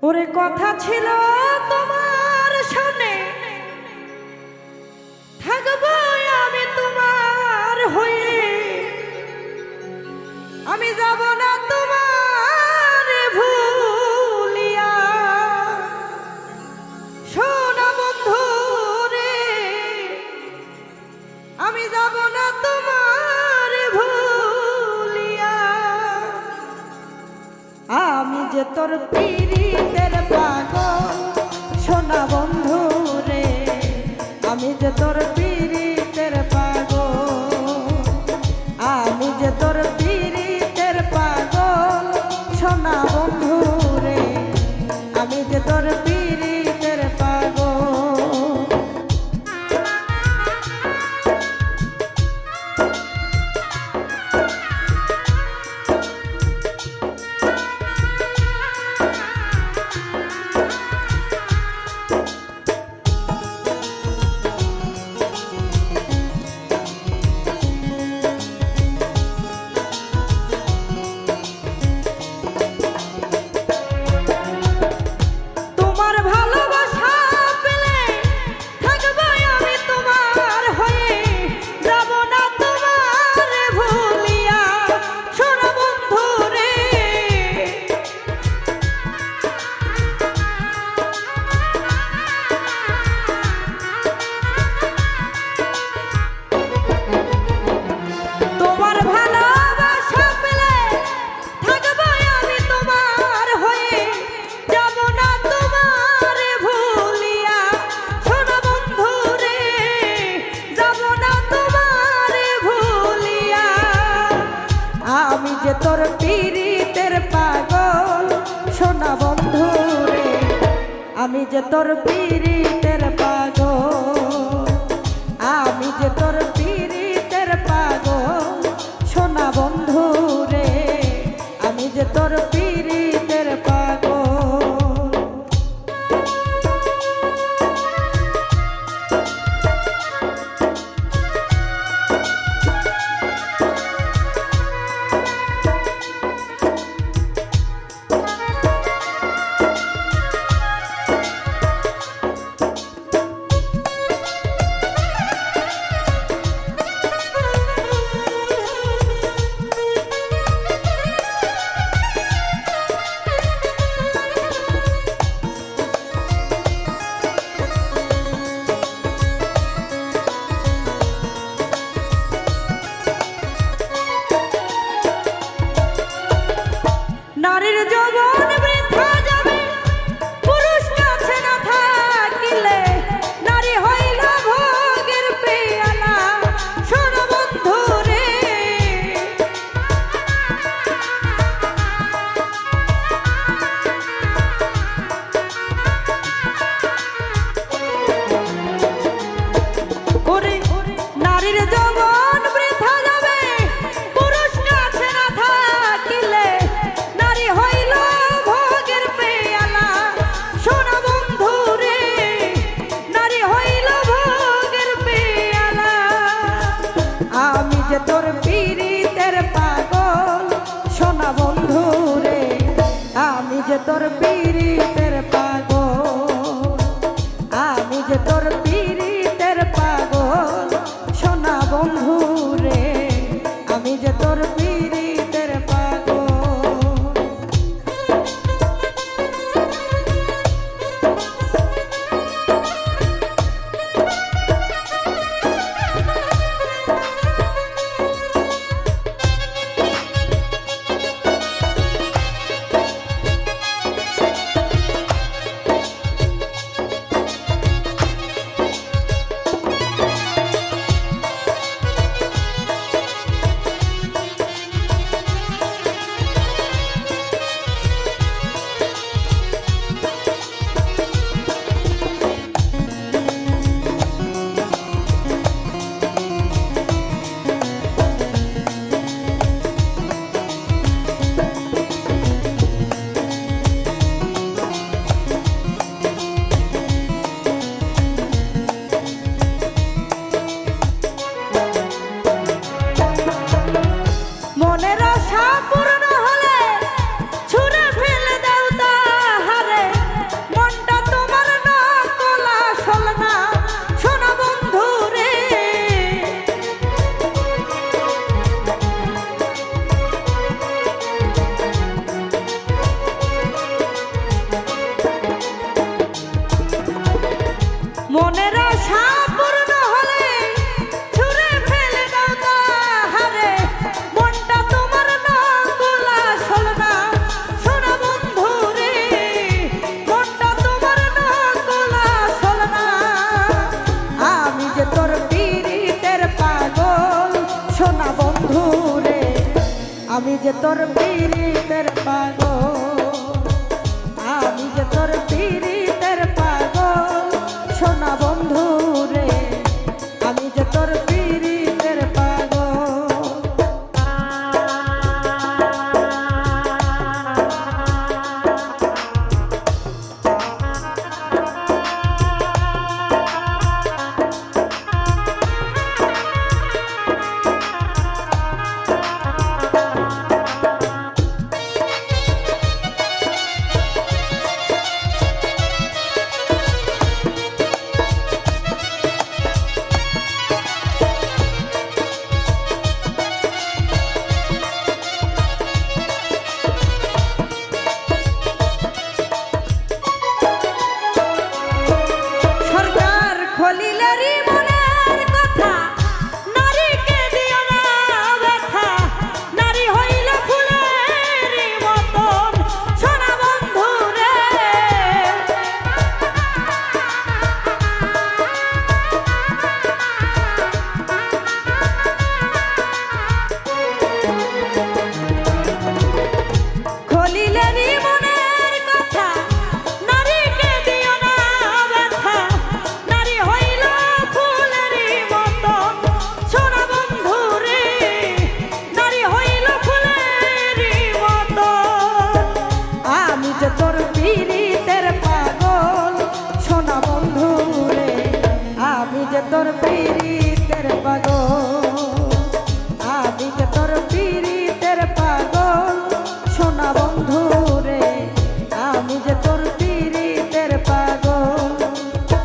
ওরে কথা ছিল তোমার সামনে থাকবো আমি তোমার হয়ে, আমি যাব না তোমার ভুলিয়া। শোনা বন্ধু রে, আমি যাব না তোমার ভুলিয়া। আমি যে তোর পীড়িতের পাগল সোনা বন্ধু রে, আমি যে তোর পীড়িতের পাগল, আমি যে তোর পীড়িতের পাগল সোনা বন্ধু রে, আমি যে তোর পীড়িতের পাগল। আমি যে তোর পীড়িতের পাগল সোনা বন্ধু রে, আমি যে তোর পীড়িতের পাগল, আমি যে তোর পীড়িতের পাগল সোনা বন্ধু রে, আমি যে তোর পীড়িতের পাগল। নারীর যৌবন বৃথা যাবে, পুরুষ কাছে না থাকিলে, নারী হইল ভোগের পেয়ালা শোনো বন্ধু রে। ওরে নারীর যৌবন বৃথা যাবে, পুরুষ কাছে না থাকিলে, হইল ভোগের পেয়ালা সোনা বন্ধু রে, নারী হইল ভোগের পেয়ালা। আমি যে তোর পীড়িতের পাগল সোনা বন্ধু রে, আমি যে তোর পীড়িতের পাগল, আমি যে তোর পীড়িতের পাগল সোনা বন্ধু রে, আমি যে তোর পীড়িতের পাগল। আমি যে তোর পীড়িতের পাগল, আমি যে তোর পীড়িতের পাগল, সোনা বন্ধু রে, আমি যে তোর পীড়িতের পাগল। খলিলেরই মনের কথা নারীকে দিও না ব্যথা, নারী হইল ফুলেরই মতন সোনা বন্ধু রে। খলিলেরই মনের কথা নারীকে দিও না ব্যথা, তোর পীড়িতের পাগল সোনা বন্ধু রে, আমি যে তোর পীড়িত